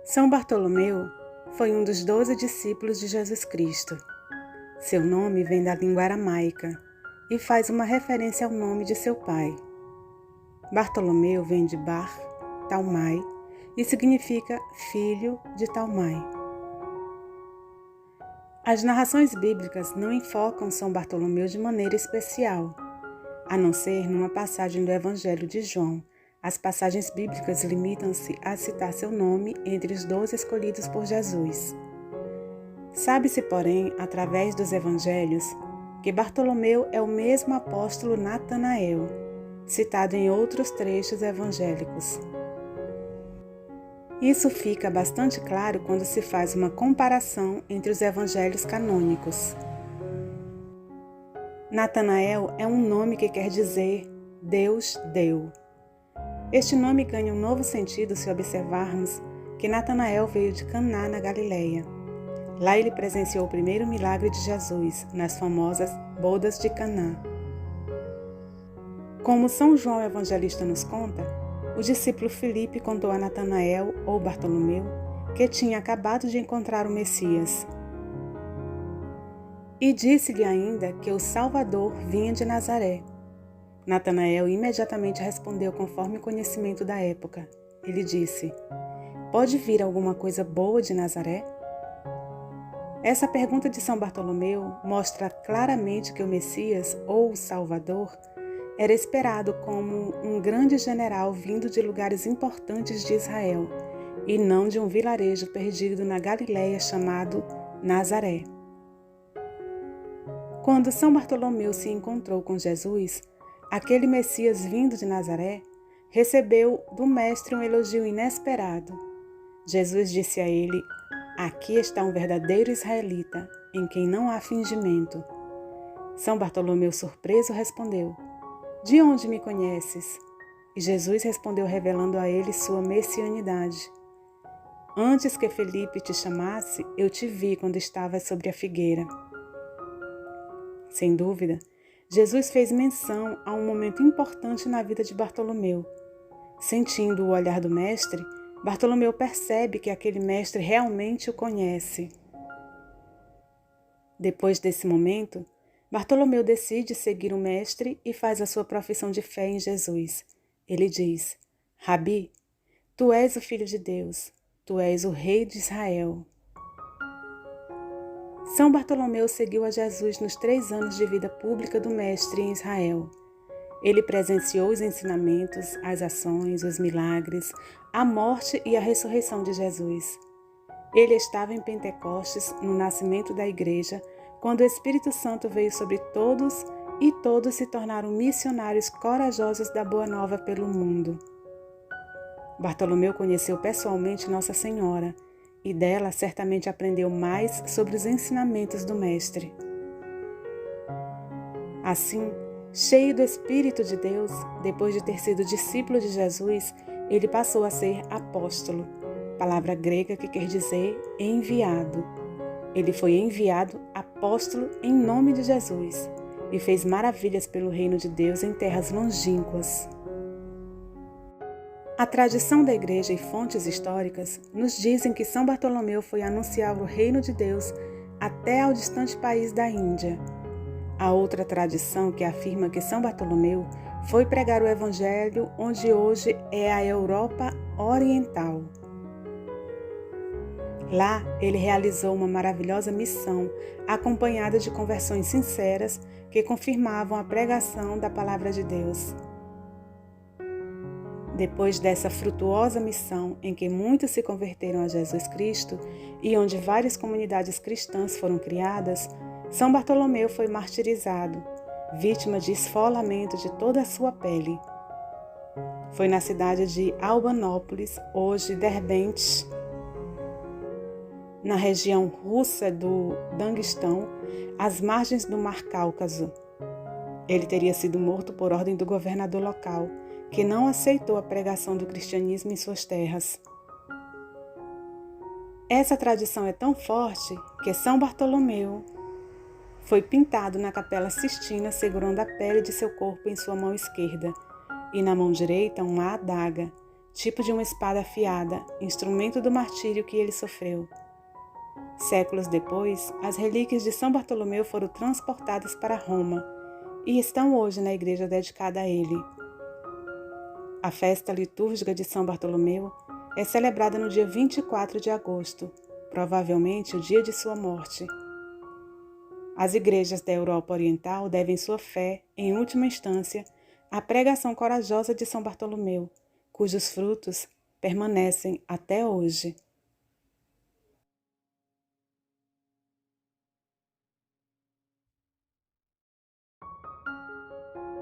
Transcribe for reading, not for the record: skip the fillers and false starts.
São Bartolomeu foi um dos 12 discípulos de Jesus Cristo. Seu nome vem da língua aramaica e faz uma referência ao nome de seu pai. Bartolomeu vem de Bar, Talmai, e significa filho de Talmai. As narrações bíblicas não enfocam São Bartolomeu de maneira especial, a não ser numa passagem do Evangelho de João. As passagens bíblicas limitam-se a citar seu nome entre os 12 escolhidos por Jesus. Sabe-se, porém, através dos evangelhos, que Bartolomeu é o mesmo apóstolo Natanael, citado em outros trechos evangélicos. Isso fica bastante claro quando se faz uma comparação entre os evangelhos canônicos. Natanael é um nome que quer dizer Deus deu. Este nome ganha um novo sentido se observarmos que Natanael veio de Caná, na Galileia. Lá ele presenciou o primeiro milagre de Jesus, nas famosas bodas de Caná. Como São João Evangelista nos conta, o discípulo Filipe contou a Natanael, ou Bartolomeu, que tinha acabado de encontrar o Messias. E disse-lhe ainda que o Salvador vinha de Nazaré. Natanael imediatamente respondeu conforme o conhecimento da época. Ele disse: "Pode vir alguma coisa boa de Nazaré?" Essa pergunta de São Bartolomeu mostra claramente que o Messias, ou o Salvador, era esperado como um grande general vindo de lugares importantes de Israel, e não de um vilarejo perdido na Galileia chamado Nazaré. Quando São Bartolomeu se encontrou com Jesus, aquele Messias vindo de Nazaré recebeu do Mestre um elogio inesperado. Jesus disse a ele: "Aqui está um verdadeiro israelita, em quem não há fingimento." São Bartolomeu, surpreso, respondeu: "De onde me conheces?" E Jesus respondeu, revelando a ele sua messianidade: "Antes que Felipe te chamasse, eu te vi quando estavas sobre a figueira." Sem dúvida, Jesus fez menção a um momento importante na vida de Bartolomeu. Sentindo o olhar do mestre, Bartolomeu percebe que aquele mestre realmente o conhece. Depois desse momento, Bartolomeu decide seguir o mestre e faz a sua profissão de fé em Jesus. Ele diz: "Rabi, tu és o Filho de Deus, tu és o Rei de Israel." São Bartolomeu seguiu a Jesus nos 3 anos de vida pública do mestre em Israel. Ele presenciou os ensinamentos, as ações, os milagres, a morte e a ressurreição de Jesus. Ele estava em Pentecostes, no nascimento da igreja, quando o Espírito Santo veio sobre todos e todos se tornaram missionários corajosos da Boa Nova pelo mundo. Bartolomeu conheceu pessoalmente Nossa Senhora e dela certamente aprendeu mais sobre os ensinamentos do Mestre. Assim, cheio do Espírito de Deus, depois de ter sido discípulo de Jesus, ele passou a ser apóstolo, palavra grega que quer dizer enviado. Ele foi enviado apóstolo em nome de Jesus e fez maravilhas pelo reino de Deus em terras longínquas. A tradição da Igreja e fontes históricas nos dizem que São Bartolomeu foi anunciar o reino de Deus até ao distante país da Índia. Há outra tradição que afirma que São Bartolomeu foi pregar o Evangelho onde hoje é a Europa Oriental. Lá, ele realizou uma maravilhosa missão, acompanhada de conversões sinceras que confirmavam a pregação da Palavra de Deus. Depois dessa frutuosa missão, em que muitos se converteram a Jesus Cristo e onde várias comunidades cristãs foram criadas, São Bartolomeu foi martirizado, vítima de esfolamento de toda a sua pele. Foi na cidade de Albanópolis, hoje Derbente, na região russa do Daguestão, às margens do Mar Cáucaso. Ele teria sido morto por ordem do governador local, que não aceitou a pregação do cristianismo em suas terras. Essa tradição é tão forte que São Bartolomeu foi pintado na Capela Sistina segurando a pele de seu corpo em sua mão esquerda e na mão direita uma adaga, tipo de uma espada afiada, instrumento do martírio que ele sofreu. Séculos depois, as relíquias de São Bartolomeu foram transportadas para Roma e estão hoje na igreja dedicada a ele. A festa litúrgica de São Bartolomeu é celebrada no dia 24 de agosto, provavelmente o dia de sua morte. As igrejas da Europa Oriental devem sua fé, em última instância, à pregação corajosa de São Bartolomeu, cujos frutos permanecem até hoje.